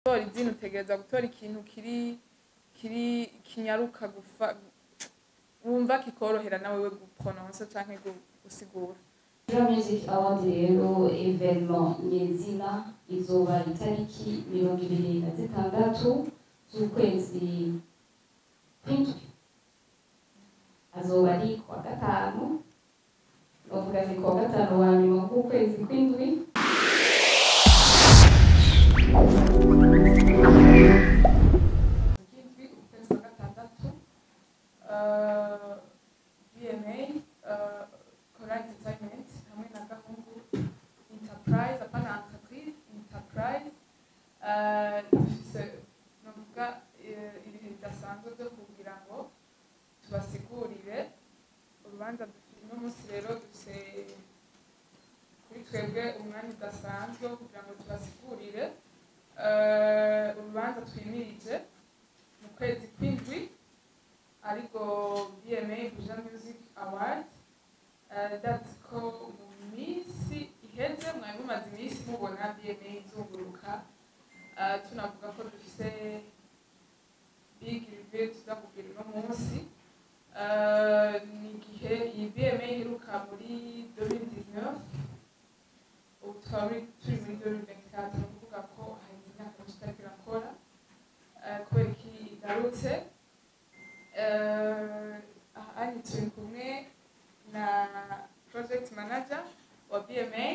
gutora izina utegereza gutora ikintu kinyaruka wumva kikorohera nawe guprononsa canke gusigura. Buja Music Award rero evenement nyezina izoba itariki 26 z'ukwezi kw'indwi, azoba ari kuwa gatanu, novuga ni kuwa gatanu wa nyuma w'ukwezi kw'indwi. BMA Kora Entertainment hamwe na Gahungu Enterprise, apana entreprise, Enterprise dufise novuga ibihe bidasanzwe byo kugira ngo tubasigurire urubanza dufite uno munsi. Rero dufise kuri twebwe umwanya udasanzwe wo kugira ngo tubasigurire urubanza twimirije mu kwezi kw'indwi, ariko BMA Buja Music Award. That's ko mu minsi iheze mwari mumaze iminsi mubona BMA izunguruka, tunavuga ko dufise big reveal tuzakugira uno munsi. Ni igihe iyi BMA iheruka muri 2019, ubu twari turi muri 2024, ni ukuvuga ko haheze imyaka myinshi itariko irakora kubera iki igarutse. Aha turi kumwe na project manager wa BMA,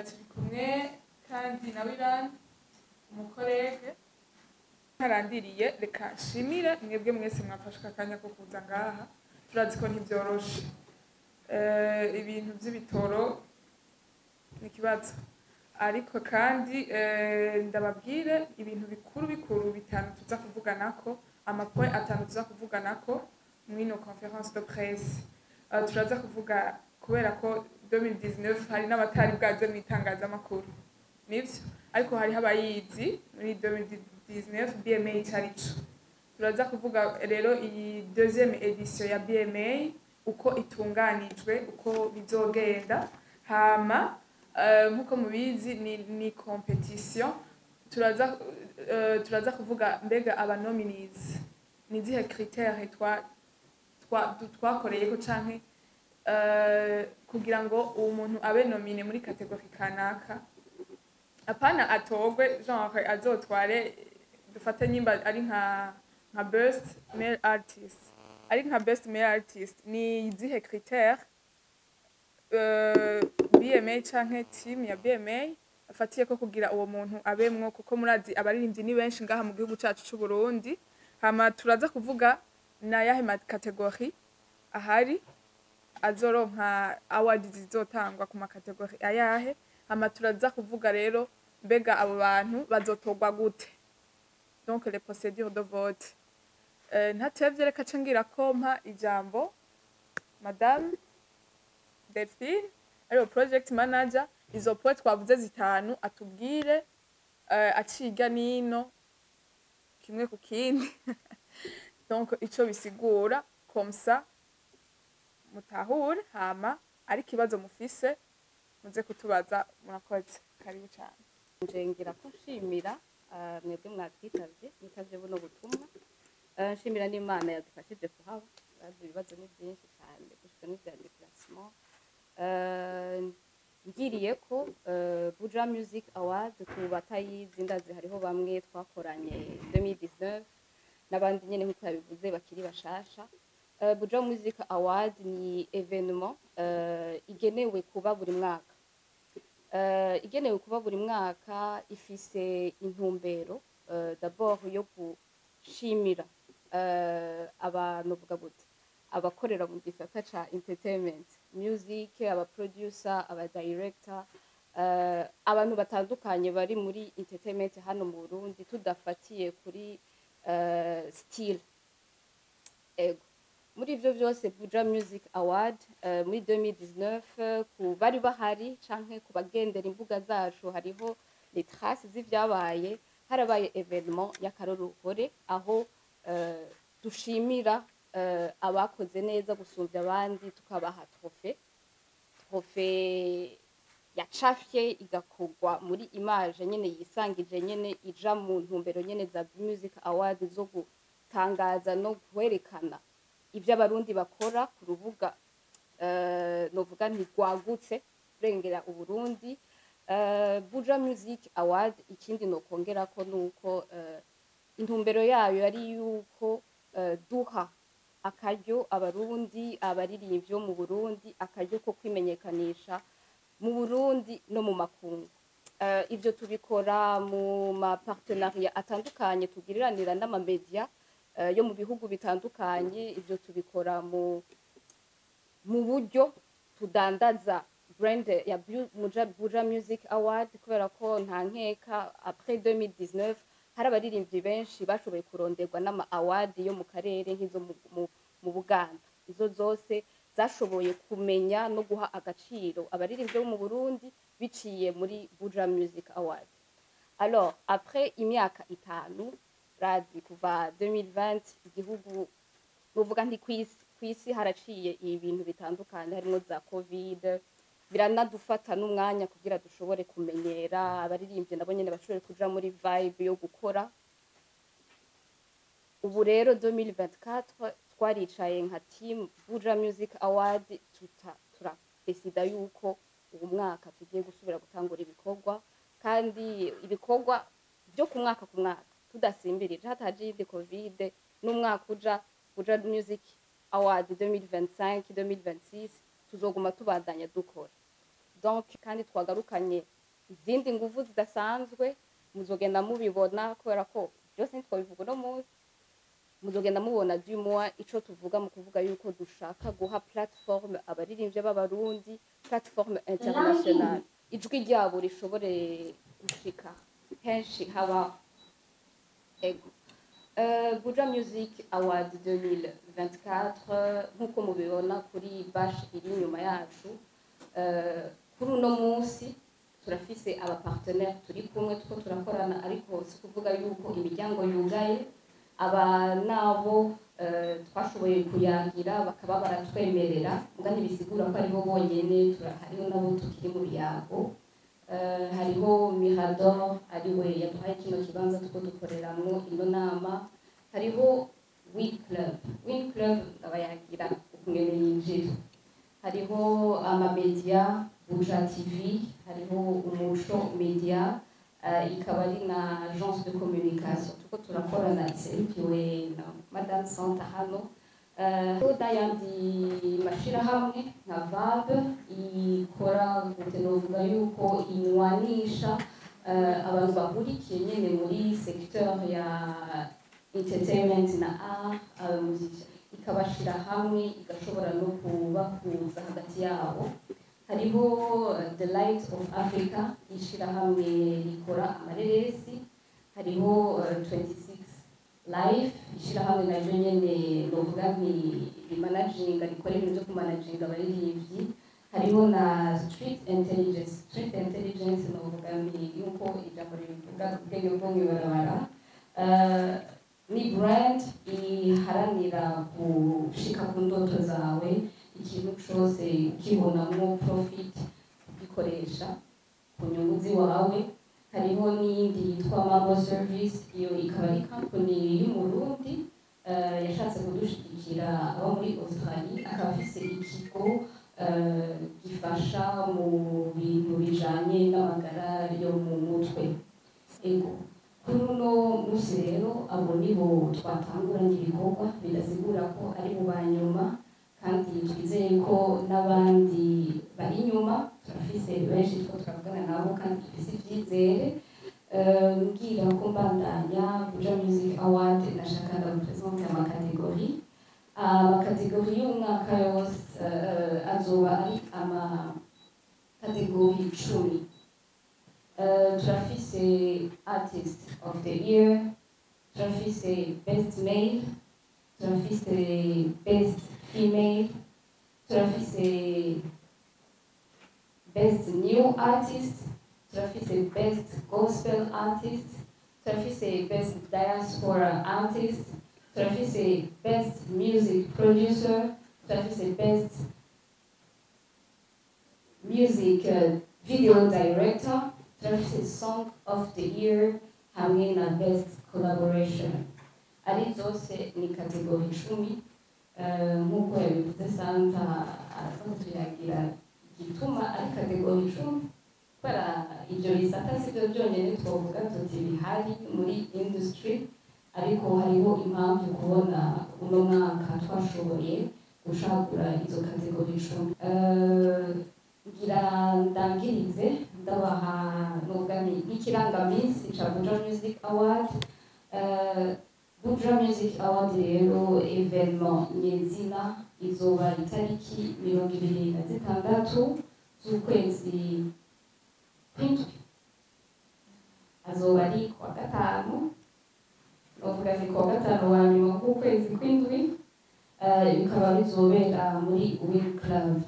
turi kumwe kandi na Wiran umukorege. Ntarandiriye reka nshimire mwebwe mwese mwafashe akanya ko kuza ngaha, turazi ko ntibyoroshe, ibintu by'ibitoro ni ikibazo, ariko kandi ndababwire ibintu bikuru bitanu tuza kuvuganako, amapoint atanu tuza kuvuganako mwino conference de presse. Turaza kuvuga kubera ko 2019 hari n'abatari bwaze mu itangazamakuru, nivyo, ariko hari habayizi muri 2019 BMA icarico. Turaza kuvuga rero iyi deuxième édition ya BMA uko itunganijwe, uko bizogenda, hama nkuko mubizi ni competition. Turaza kuvuga mbega aba nominees ni zihe critères twakoreyeko canke kugira ngo umuntu abe nomine muri kategori kanaka, apana atogwe genre azotware, dufate nyimba ari nka best male artist, ari nka best male artist, ni zihe critères BMA canke team ya BMA afatiye ko kugira uwo muntu abemwo, kuko murazi abaririmbyi ni benshi ngaha mu gihugu cacu c'u Burundi. Hama turaza kuvuga na yahe kategori ahari azoronka award zizotangwa ku makategori ayahe. Hama turaza kuvuga rero mbega abo bantu bazotogwa gute, donc les procédures de vote. Ntatevye reka cengira kompa ijambo Madame Delphine ariyo project manager, izo point twavuze zitanu atubwire aciga nino kimwe ku kindi donc ico bisigura comme ça mutahure, hama ari kibazo mufise muze kutubaza. Murakoze, karibu cyane. Njengira ko nshimira mwebwe mwitavye buno butumwa, nshimira n'Imana yadufashije kuhaba, bazi ibibazo ni byinshi cyane gushika n'ivya déplacement. Ngiriye ko Buja Music Award ku batayizi ndazi hariho bamwe twakoranye 2019 n'abandi nyene nkuko yabivuze bakiri bashasha. Buja Music Award ni evenement igenewe kuba buri mwaka, ifise intumbero d'abord yo gushimira abantu vuga gute abakorera mu gisata ca entertainment music, aba producer, aba director, abantu batandukanye bari muri entertainment hano mu Burundi, tudafatiye kuri style. Ego muri ivyo vyose Buja Music Award muri 2019 ku bari bahari canke ku bagendera imbuga zacu hariho les traces z'ivyabaye, harabaye evenement y'akaroruhore aho dushimira abakoze neza gusumvya abandi, tukabaha trophée yacafye igakorwa muri image nyene yisangije nyene ija mu ntumbero nyene za Music Awards zo gutangaza no kwerekana ivyo abarundi bakora ku rubuga novuga nti rwagutse kurengera Uburundi. Buja Music Award ikindi nokongerako nuko intumbero yayo yari yuko duha akaryo abarundi abaririmbyi bo mu Burundi akaryo ko kwimenyekanisha mu Burundi no mu makungu. Ivyo tubikora mu ma partenariat atandukanye tugiriranira n'amamedia yo mu bihugu bitandukanye. Ivyo tubikora mu buryo tudandaza brand ya Buja Music Award kubera ko nta nkeka après 2019 hari abaririmbyi benshi bashoboye kuronderwa n'ama award yo mu karere nk'izo mu Buganda. Izo zose zashoboye kumenya no guha agaciro abaririmbyi bo mu Burundi biciye muri Buja Music Award. Alors après imyaka 5 razi kuva 2020 igihugu novuga nti kwisi haraciye ibintu bitandukanye harimo za covid, biranadufata n'umwanya kugira dushobore kumenyera abaririmbyi nabo nyene bashobore kuja muri vibe yo gukora. Ubu rero 2024 twaricaye nka team Buja Music Award turadesida yuko ubu mwaka tugiye gusubira gutangura ibikorwa, kandi ibikorwa byo ku mwaka tudasimbirije hataje indi covid. N'umwaka uja Buja Music Award 2025 2026 tuzoguma tubandanya dukora. Donc kandi twagarukanye izindi nguvu zidasanzwe, muzogenda mubibona kubera ko byose ntitwabivuga no munsi. Muzogenda mubona du mois ico tuvuga mu kuvuga yuko dushaka guha platform abaririmbyi b'abarundi, platform international, ijwi ryabo rishobore gushika henshi haba. Buja Music Award 2024 nkuko mubibona kuri bash iri nyuma yacu. Kuri uno munsi turafise aba partenaire turi kumwe tuko turakorana, ariko si kuvuga yuko imiryango yugaye. Aba nabo twashoboye kuyangira bakaba baratwemerera, muga ntibisigura ko aribo bonyene, hariho nabo tukiri mu biyago. Hariho Mirador ariwe yaduhaye kino kibanza tuko dukoreramwo ino nama. Hariho Win Club abayagira ukungene yinjira. Hariho amamedia Buja TV, hariho Umuco Media, ikaba ari na agence de communication tuko turakorana iserukiwe na Madame Santa hano. N'ayandi mashirahamwe nka VAB ikora novuga yuko inywanisha abantu bahurikiye nyene muri secteur ya entertainment na art music, ikabashira hamwe igashobora no kubahuza hagati yabo. Hariho The Light of Africa ishira hamwe rikora amareresi. Hariho 26 Life ishira hamwe naryo nyene novuga nti managinga rikora ibintu byo kumanaginga abaririmbyi. Hariho na Street Intelligence novuga nti yuko ijambo rivuga ubwenge bwo mwibarabara. Ni brand iharanira gushika ku ndoto zawe, ikintu cyose ukibonamo profit ugikoresha ku nyungu ziwawe. Hariho n'iyindi yitwa Mambo Service, iyo ikaba ari company y'Umurundi yashatse kudushigikira abo muri Australie, akaba afise ikigo gifasha mu bintu bijanye n'amagara yo mu mutwe. Kuri uno munsi rero abo nibo twatanguranye ibikorwa, bidasigura ko ari mu banyuma, kandi twizeye ko n'abandi bari inyuma. Turafise benshi two turavugana nabo kandi dufise ivyizere. Ngira ko mbandanya Buja Music Award nashaka ndarepresente amakategori. Amakategori y'umwaka yose azoba ari amakategori 10. Turafise Artist of the Year, turafise Best Male, turafise Best Female, turafise Best New Artist, turafise Best Gospel Artist, turafise Best Diaspora Artist, turafise Best Music Producer, turafise Best Music video director, turafise song of the year hamwe na best collaboration. Ari zose ni kategori 10 nk'uko yabivuze Santa araza kutuyagira igituma ari kategori 10 para ibyo bisata sibyo byonyine twavuga tuti bihari muri industry, ariko hariho impamvu kubona uno mwaka twashoboye gushagura izo kategori 10. Ngira ndangirize ndabaha n'ubwami n'ikirangaminsi ca Buja Music Award. Buja Music Award rero evenement nyezina izoba itariki 26 z'ukwezi kw'indwi, azoba ari kuwa gatanu, novuga ni kuwa gatanu wa nyuma w'ukwezi kw'indwi. Bikaba bizobera muri Win Club.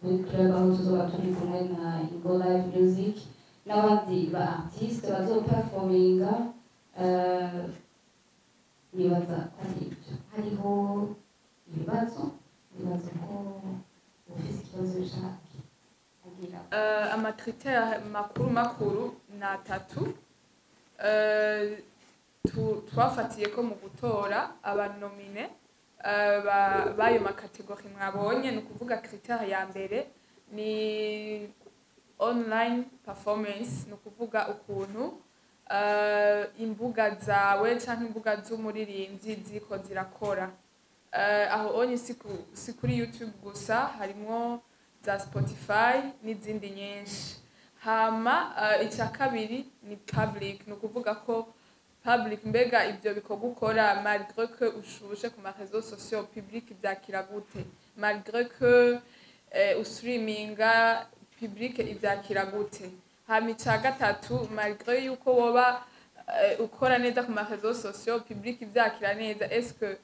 Win Club aho tuzoba turi kumwe na Ingo Live Music n'abandi ba artiste bazoperforminga. Nibaza ko ari ibyo. Hariho ibibazo ko ufise ikibazo ushaka agira. Amakritère makuru ni 3 twafatiye ko mu gutora abanomine bayo makategori mwabonye. Ni ukuvuga critère ya mbere ni online performance, ni ukuvuga ukuntu imbuga zawe cyangwa imbuga z'umuririmbyi ziko zirakora. Aho onye si kuri YouTube gusa, harimo za Spotify n'izindi nyinshi. Hama icya kabiri ni public, ni ukuvuga ko public mbega ibyo biko gukora malgré que ushushe ku marezo sociaux public ibyakira gute, malgré que streaminga public ibyakira gute. Hama icya gatatu, malgré yuko woba ukora neza ku marezo sociaux public ibyakira neza, est-ce que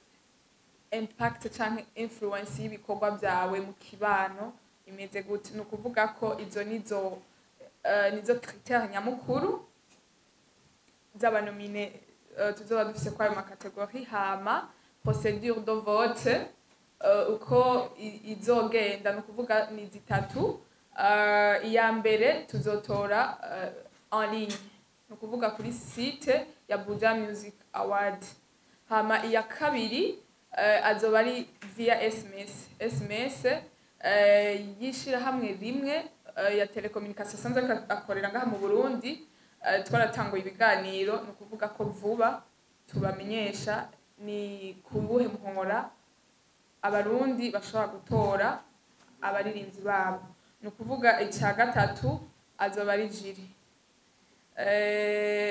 impact cyangwa influence y'ibikorwa byawe mu kibano imeze gute. Ni ukuvuga ko izo nizo critère nyamukuru z'abanomine tuzoba dufise kwa ayo makategori. Hama procédure de vote uko izogenda, ni ukuvuga ni zitatu. Iya mbere tuzotora en ligne, ni ukuvuga kuri site ya Buja Music Award. Hama iya kabiri azoba ari via SMS y'ishirahamwe rimwe ya telecommunication sanze akorera ngaha mu Burundi. Twaratanguye ibiganiro, ni ukuvuga ko vuba tubamenyesha ni kubuhe muhora abarundi bashobora gutora abaririmbyi babo. Ni ukuvuga icya gatatu azoba ari jiri.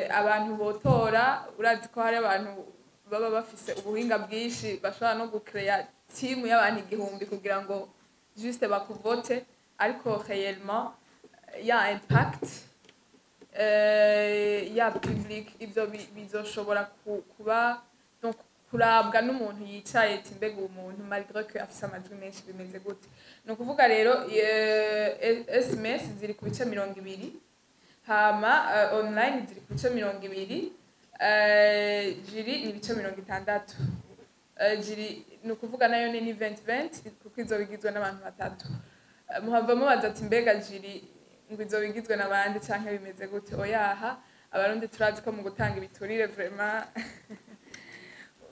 Abantu botora, urazi ko hari abantu baba bafise ubuhinga bwinshi bashobora no gucrea team y'abantu 1000 kugira ngo juste bakuvote, ariko réellement ya impact ya public ibyo bizoshobora kuba donc kurabwa n'umuntu yicaye ati mbega umuntu malgré que afise amajwi menshi bimeze gute. Ni ukuvuga rero SMS ziri ku bice 20, hama online ziri ku bice 20, jiri ni bice 60. Jiri ni ukuvuga nayo ni 2020 kuko izo bigizwe n'abantu 3. Muhava mubaza ati mbega jiri ngo izo bigizwe n'abandi canke bimeze gute. Oyaha, abarundi turazi ko mu gutanga ibiturire vraiment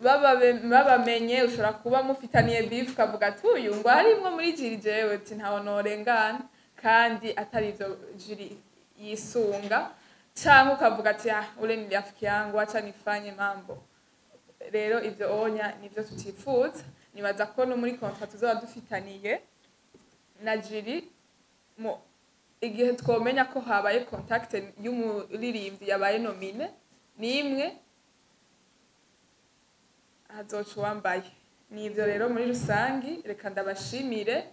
babamenye. Ushobora kuba mufitaniye beef ukavuga ati uyu ngo harimwo muri jiri jewe ati ntaho norengana, kandi atari ivyo jiri yisunga, canke ukavuga ati ule ni rafiki yangu acha nifanye mambo. Rero ivyo onya nivyo tutifuza. Nibaza ko no muri contract tuzoba dufitaniye na jiri mu igihe twomenya ko habaye contact y'umuririmbyi yabaye nomine nimwe hazoca uwambaye. Ni ivyo rero muri rusangi. Reka ndabashimire,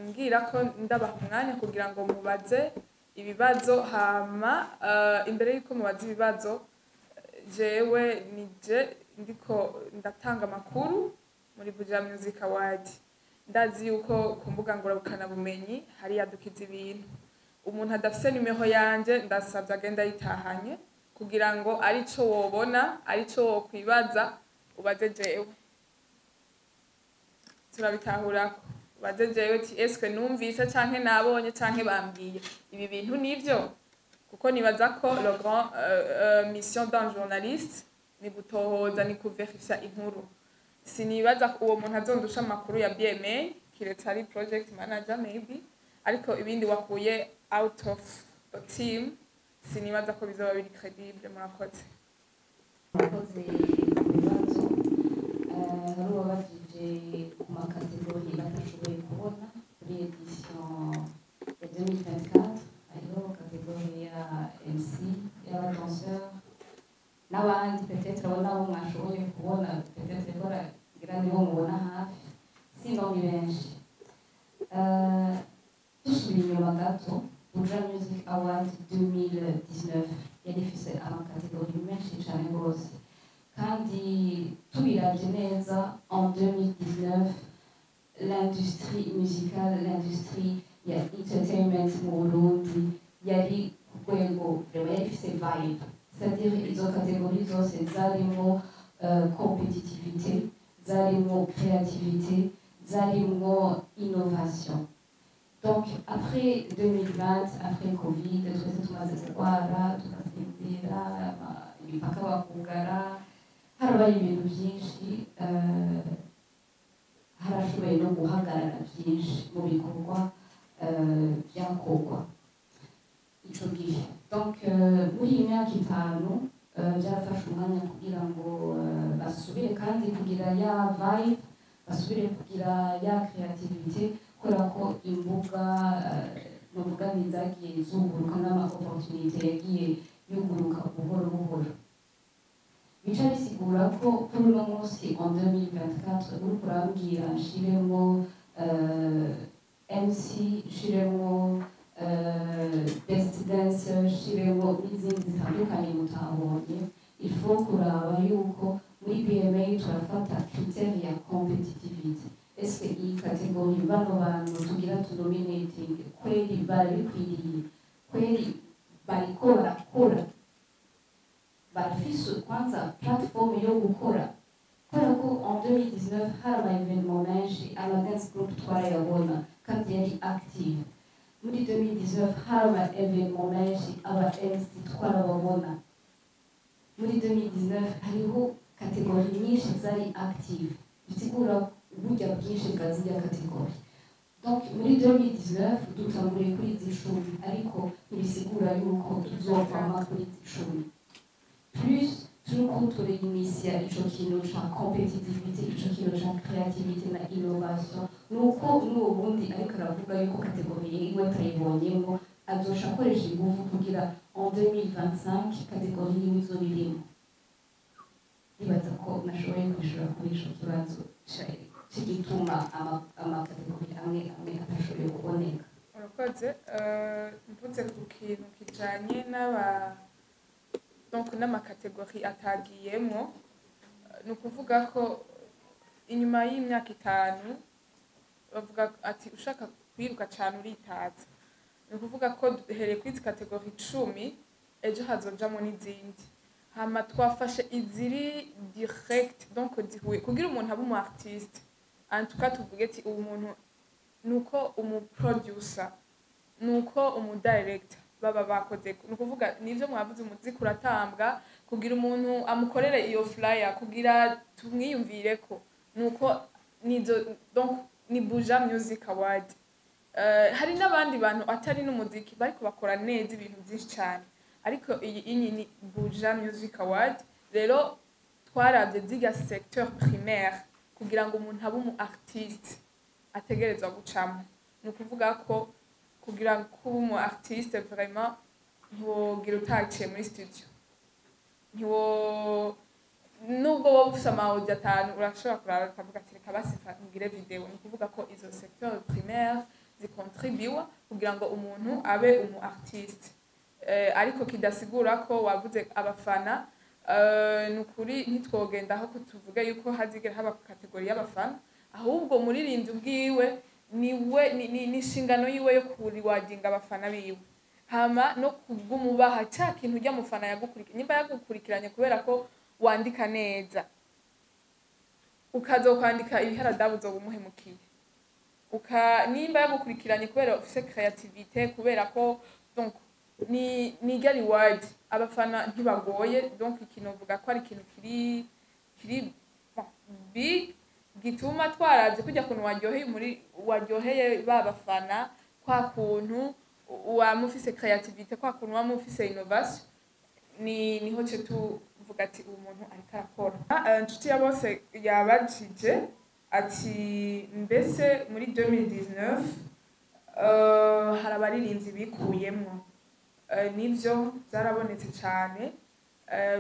ngira ko ndabaha umwanya kugira ngo mubaze ibibazo. Hama imbere yuko mubaze ibibazo, jewe nije ndiko ndatanga amakuru muri Buja Music Award. Ndazi yuko ku mbuga ngurukana bumenyi hari yadukiza ibintu. Umuntu adafise nimero yanje ndasabye agenda yitahanye kugira ngo arico wobona, arico wokwibaza ubaze jewe. Turabitahurako. ubaze jewe uti eske numvise canke nabonye canke bambwiye ibi bintu nivyo kuko nibaza ko le grand mission d'un journaliste ni gutohoza ni kuverifya inkuru sinibaza ko uwo muntu azondusha amakuru ya BMA kiretse ari project manager maybe ariko ibindi wakuye out of the team sinibaza ko bizoba biri credible murakoze murakoze ibibazo hari uwabajije ku makategori batashoboye kubona kuri edition ya 2024 hariho kategori ya MC y'abadanseur n'abandi peut-être abo nabo mwashoboye kubona peut-être ko ngira nibo mubona hafi sinon ni benshi dusubiye inyuma gato Buja Music Award 2019 yari ifise amakategori menshi cyane rwose kandi tubiravye neza en 2019 l'industrie musicale l'industrie ya entertainment mu Burundi yari ku rwego yari ifise vibe c'est-à-dire izo kategori zose zarimo compétitivité zarimo créativité zarimo innovation. Donc après 2020 après Covid twese tumaze kurwara tugasinzira imipaka bakugara harabaye ibintu byinshi harashoboye no guhagarara byinshi mu bikorwa byakorwa ico gihe. Donc muri iyi myaka itanu byarafashe umwanya kugira ngo basubire kandi kugira ya vibe basubire kugira ya creativité kubera ko imbuga novuga ntizagiye zunguruka n'ama-opportunité yagiye yuguruka buhoro buhoro bica bisigura ko kuri uno munsi en 2024 uriko urambwira nshiremo MC nshiremo best dancer nshiremo n'izindi zitandukanye mutabonye il faut kuraba yuko muri BMA turafata critère ya compétitivité. Est-ce que iyi kategori bano bantu tugira tunominating kweli barikwiriye kweli bariko barakora barafise kwanza platform yo gukora kubera ko en 2019 hari ama evenement menshi ama dance group twarayabona kandi yari active. Muri 2019 hari ama evenement menshi aba MC twarababona. Muri 2019 hariho kategori nyinshi zari active bisigura uburyo bwinshi bwa ziriya kategori. Donc muri 2019 dutanguriye kuri izi 10 ariko ntibisigura yuko tuzovama kuri izi 10 plus turiko turinitia ico kintu ca competitivité ico kintu ca créativité na innovation nuko n'ubundi ariko aravuga yuko kategori yiwe atayibonyemo azosha akoresha ingufu kugira en 2025 kategori yiwe izobirimo. Nibaza ko nashoboye kwishura kuri ico kibazo cy'igituma amakategori amwe atashoboye kuboneka. urakoze mvuze ku kintu kijanye donc n'amakategori atagiyemwo ni ukuvuga ko inyuma y'imyaka 5 bavuga ati ushaka kwiruka cyane uritaza ni ukuvuga ko duhereye kuri izi kategori 10 ejo hazojamo n'izindi hama twafashe iziri direct donc zihuye kugira umuntu abe umu artiste en tout cas tuvuge ati ubu muntu nuko umu producer nuko umu director baba bakoze ni ukuvuga nivyo mwavuze umuziki uratambwa kugira umuntu amukorere iyo flyer kugira tumwiyumvire ko nuko nizo donc ni Buja Music Award. Hari n'abandi bantu atari n'umuziki bariko bakora neza ibintu byinshi cyane ariko iyi ni Buja Music Award. Rero twarabye ziga secteur primaire kugira ngo umuntu abe umu artiste ategerezwa gucamo. Ni ukuvuga ko kugira ngo ube umu artiste vraiment ntiwogira utaciye muri studio nubwo wowe ufite amawudio 5 urashobora kuraba ukavuga ati reka basi ngire video. Ni ukuvuga ko izo secteur primaire zikontribuwa kugira ngo umuntu abe umu artiste ariko kidasigura ko wavuze abafana nukuri ntitwogenda aho kutuvuga yuko hazigera haba kategori y'abafana ahubwo muririmbyi ubwiwe niwe ni shingano yiwe yo kuri wadinga abafana biwe hama no kugumubaha cya kintu ujya mufana yagukurikira nimba yagukurikiranye kubera ko wandika neza ukazokwandika ibiharadabu zo bumuhemukiye nimba yagukurikiranye kubera ufise creativité kubera ko donc ni get reward abafana ntibagoye donc ikintu uvuga ko ari ikintu kiri bon, big gituma twaravye kujya kuntu waryoheye babafana kwa kuntu wamufise creativité kwa kuntu wamufise innovation niho cyo tuvuga ati uyu muntu ariko arakora inshuti ya bose yabajije ati mbese muri 2019 hari abaririmbyi bikuyemwo nivyo zarabonetse cyane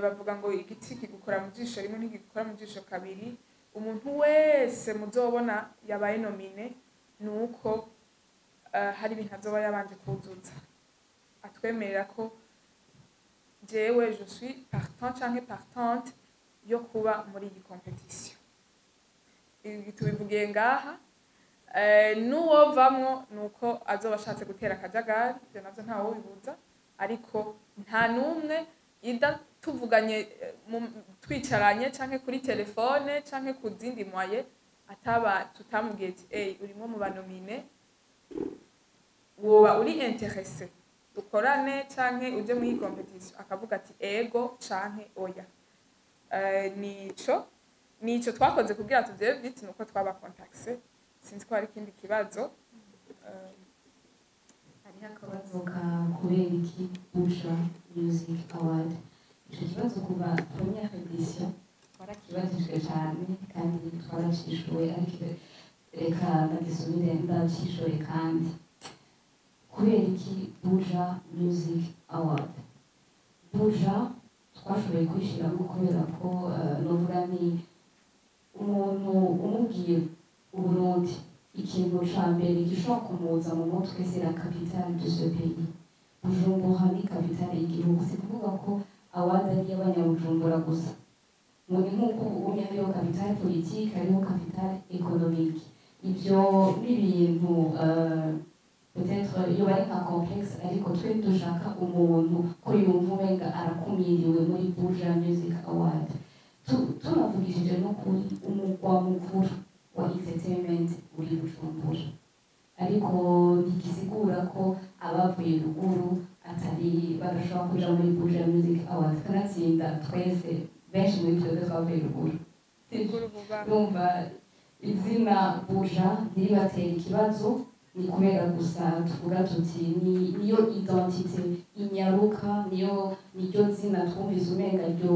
bavuga ngo igiti kigukora mu jisho rimwe ntigikora mu jisho kabiri umuntu wese muzobona yabaye nomine nuko hari ibintu azoba yabanje kuzuza atwemerera ko jewe je suis partant canke partante yo kuba muri iyi competition tubivugiye ngaha n'uwovamwo nuko azoba ashatse gutera akajagari ivyo navyo ntawe bibuza ariko nta n'umwe ida tuvuganye twicaranye canke kuri telefone canke ku zindi moye tutamubwiye ati urimo mu banomine woba uri intéressé dukorane canke uje muri iyi competition akavuga ati ego canke oya nico twakoze kugira tuvye vite nuko twaba contacté sinzi ko hari ikindi kibazo hariho akabazo ka kubera iki Buja Music Award ico kibazo kuva première edition twarakibajijwe cyane kandi twaracishuwe ariko reka ndagisubire ndacishuwe kandi kubera iki Buja Music Award Buja twashoboye kwishiramo kubera ko novuga ni umuntu umubwiye Uburundi ikintu ca mbere gishobora kumuza mu mutwe c'est la capitale de ce pays Bujumbura ni capitale y'igihugu si kuvuga ko award ari y'abanyabujumbura gusa muri nk'uko ubonye ariyo capitale politique ariyo capitale économique ivyo n'ibintu peut-être iyo bari nka complexe ariko twe dushaka umuntu ko yumva umenga arakumiriwe muri Buja Music Award tunavugishije no kuri umugwa mukuru wa entertainment uri Bujumbura ariko ntigisigura ko abavuye ruguru atari barashobora kuja muri Buja Music Award kanatsinda twese benshi muri twebwe twavuye ruguru urumva izina Buja ntiribatera ikibazo ni kubera gusa tuvuga tuti niyo identite inyaruka niryo zina twumvise umenga ryo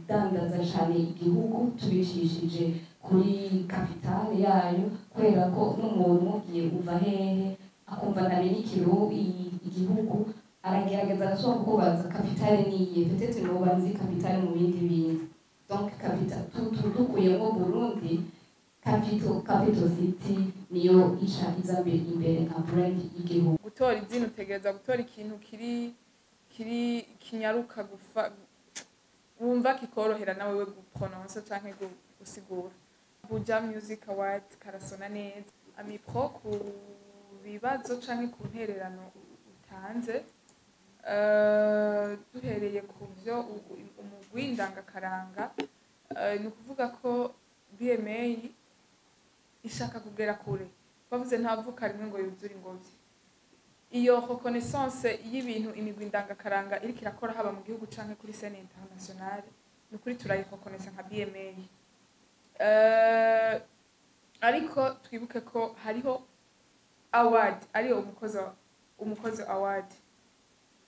dandaza cyane igihugu tubicishije kuri kapitale yayo kubera ko n'umuntu ugiye uva hehe akumva namenye igihugu aragerageza agasubira kubaza kapitale niye peut-être noba nzi kapitale mu bindi bintu donc kapitale dukuyemo Burundi capital city niyo ica iza imbere nka brand y'igihugu gutora izina utegereza gutora ikintu kiri kinyaruka wumva kikorohera nawe we guprononcer canke gusigura Buja Music Award karasona neza amipro ku bibazo canke ku ntererano utanze duhereye ku byo umugwi ndangakaranga ni ukuvuga ko BMA ishaka kugera kure bavuze ntavuka rimwe ngo yuzure ingobyi iyo reconnaissance y'ibintu imigwi ndangakaranga iriko irakora haba mu gihugu canke kuri scène internationale ni kuri turayireconnaissa nka BMA ariko twibuke ko hariho award ariyo umukozi award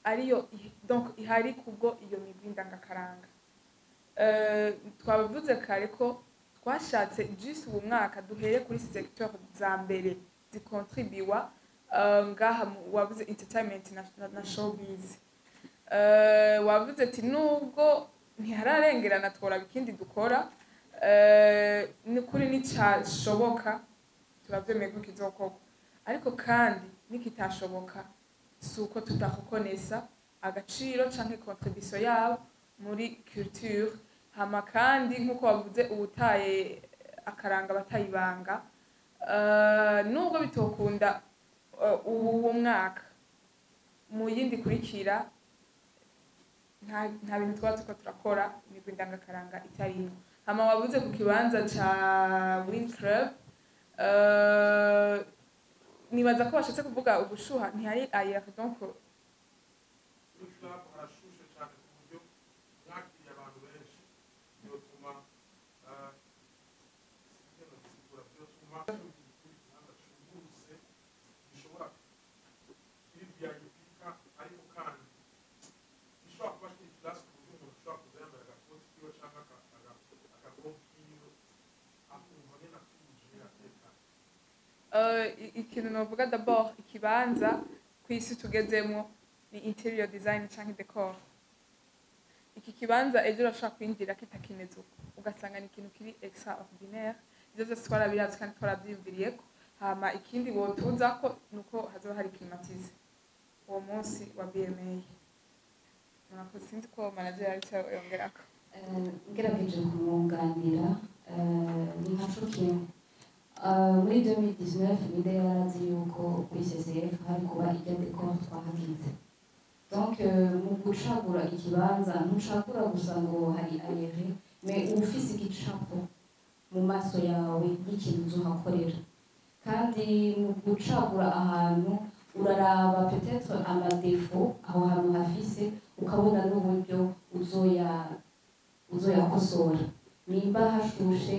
ariyo donc ihari kubwo iyo migwi ndangakaranga twabavuze kare ko twashatse juste ubu mwaka duhere kuri secteur za mbere zikontribuwa ngaha wavuze entertainment na showbiz wavuze ati nubwo ntihararengerana tworaba ikindi dukora ni kuri nicashoboka turavyemeye ko kizokorwa ariko kandi nikitashoboka suko tudakokonesa agaciro canke contribution yabo muri culture hama kandi nkuko bavuze ubutaye akaranga batayibanga nubwo bitokunda ubu mwaka mu yindi kurikira nta bintu twaba turiko turakora imigwi ndangakaranga itarimo hama wabuze ku kibanza ca Win Club nibaza ko bashatse kuvuga ubushuha ntihari ayer donc kuri club harashushe cyane ku buryo mwakiriye abantu benshi byotuma sibyo bisigura byotuma kuri kibanza cyunguruse gishobora hirya y'ipika ariko kandi gishobora kuba kiri class ku buryo umuntu ashobora kuza yambaye agakoti kiwe cyangwa akagogo kiwe akumva nyine atuje atekanye. ikintu novuga d'abord ikibanza kw'isi tugezemo ni interior design canke decor. Iki kibanza ejo urashobora kwinjira kitakimeze uko ugasanga ni ikintu kiri extraordinaire, ivyo vyose twarabiravye kandi twaravyiyumviriyeko. Hama ikindi wotuzako nuko hazoba hari climatize uwo munsi wa BMA. Murakoze, sinzi ko manager arico yongerako. ngerageje kumwunganira ni nka co kimwe. Muri 2019 Mide yarazi yuko kuri CCF hari kuba irya decor twahagize. Donc mu gucagura ikibanza ntucagura gusa ngo hari aere, mais ufise igicapo mu maso yawe n'ikintu uzohakorera. Kandi mu gucagura ahantu uraraba peut-être amadefo aho hantu hafise ukabona n'uburyo uzoyakosora. Nimba hashushe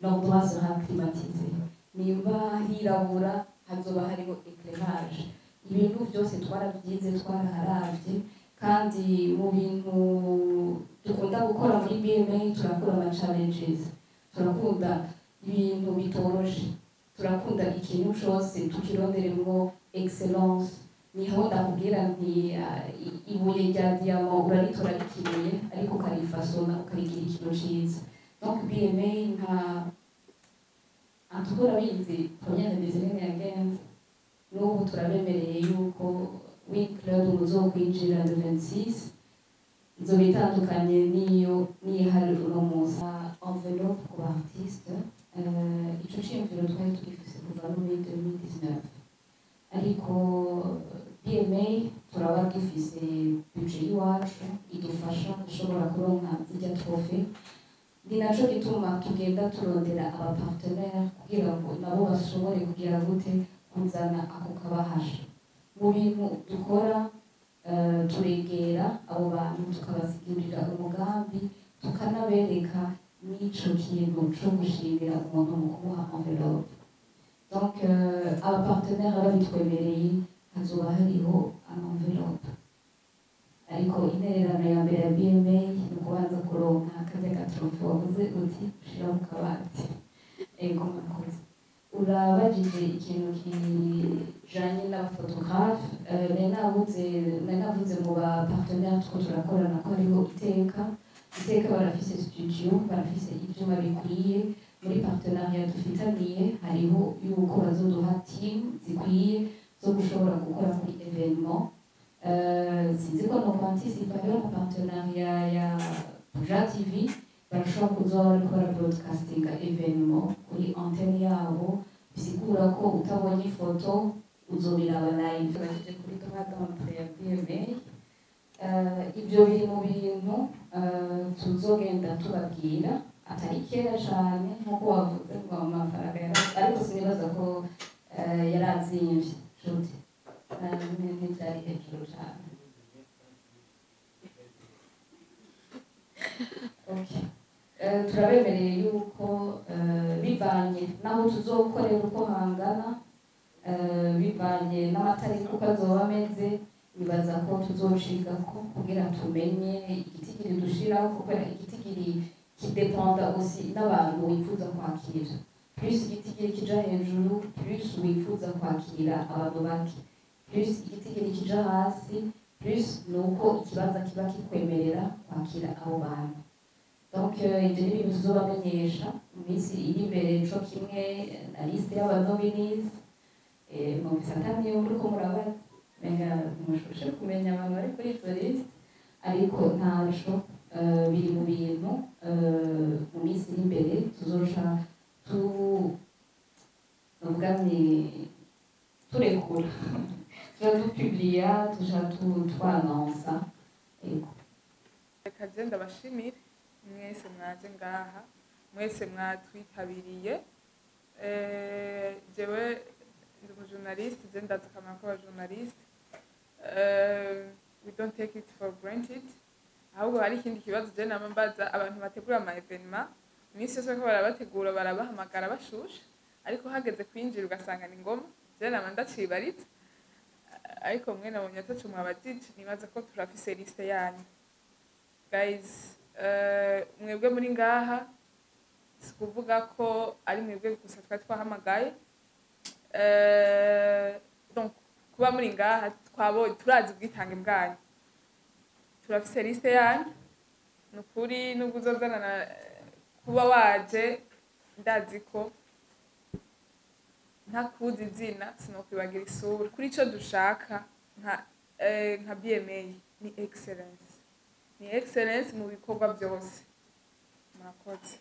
l'endroit sera climatisé, nimba hirabura hazoba hariho éclairage. Ibintu byose twarabyize twaraharavye, kandi mu bintu dukunda gukora muri BMA turakora ama challenges, turakunda ibintu bitoroshe, turakunda ikintu cyose tukironderemo excellence. Niho ndakubwira nti ibuye rya diamant uraritora rikibuye ariko ukarifasona ukarigira ikintu ciza. Donc BMA nka antukura bizi première design yagenze n'ubu turabemereye yuko Wing Club muzokwinjira le 26 izoba itandukanye n'ihari uno munsi. Envelope ku artiste ico ciyumviro twari tugifise kuva muri 2019, ariko BMA turaba dufise budget iwacu idufasha dushobora kuronka zirya trophée. Ni naco gituma tugenda turondera abapartenaire kugira ngo nabo bashobore kugira gute kuzana ako kabahasha. Mu bintu dukora turegera abo bantu tukabasigurira umugambi, tukanabereka n'ico kintu co gushimira umuntu mu kumuha envelope. Donc abapartenaire babitwemereye hazoba hariho envelope, ariko intererano ya mbere ya BMA ni ukubanza kuronka akarya gatrofe wavuze uti shira mu kabati. Ego murakoze. Urabajije ikintu kijanye n'abafotografe. Navuze mu bapartenaire two turakorana ko hariho iteka barafise studio, barafise ivyuma bikwiye. Muri partenariat dufitaniye hariho yuko bazoduha team zikwiye zo gushobora gukora kuri evenement. Sinzi ko no kwantisipa rero mu partenariat ya Buja TV barashobora kuzoba bariko broadcastinga evenement kuri antenne yabo, bisigura ko utabonye ifoto uzobiraba live. Baje kuri droit d'entrée ya BMA. Ibyo biri mu bintu tuzogenda tubabwira atari kera cyane nk'uko wavuze ngo amafaranga ariko sinibaza ko yarazimvye nshuti, ntibyari hejuru cyane. Okay. Turabemereye yuko bivanye naho tuzokorera uko hangana, bivanye n'amatariki uko azoba ameze, nibaza ko tuzocigako kugira tumenye igitigiri dushiraho, kubera igitigiri kidependa aussi n'abantu wifuza kwakira. Plus igitigiri kija hejuru, plus wifuza kwakira abantu bake, plus igitigiri kija hasi, plus nuko ikibanza kiba kikwemerera kwakira abo bantu. Donc ibyo ni ibintu tuzobamenyesha mu minsi iri imbere, co kimwe na liste y'abanominees. Mwumvise ataniye muriko murabaza menga mushushe kumenya abantu bari kuri izo liste, ariko ntaco biri mu bintu mu minsi iri imbere tuzoca novuga ni turekura tuja dupublia, tuja twanonsa. Ego Reka je ndabashimire mwese mwaje ngaha, mwese mwatwitabiriye. Jewe ndi umujournaliste, je ndazi akamaro k'abajournaliste. We don't take it for granted. Ahubwo hari ikindi kibazo je nama mbaza abantu bategura ama evenement, iminsi yose ko barabategura barabahamagara bashusha, ariko hageze kwinjira ugasanga ni ngoma, je nama ndacibaritse. Ariko mwe nabonye atacu mwabajije, nibaza ko turafise liste yanyu. Guys, mwebwe muri ngaha si kuvuga ko ari mwebwe gusa twari twahamagaye. Donc kuba muri ngaha turazi ubwitange bwanyu, turafise liste yanyu. Nukuri nubwo uzozana kuba waje ndazi ko ntakuzi izina sinokwibagira isura. Kuri ico dushaka nka BMA ni excellence, ni excellence mu bikorwa byose. Murakoze.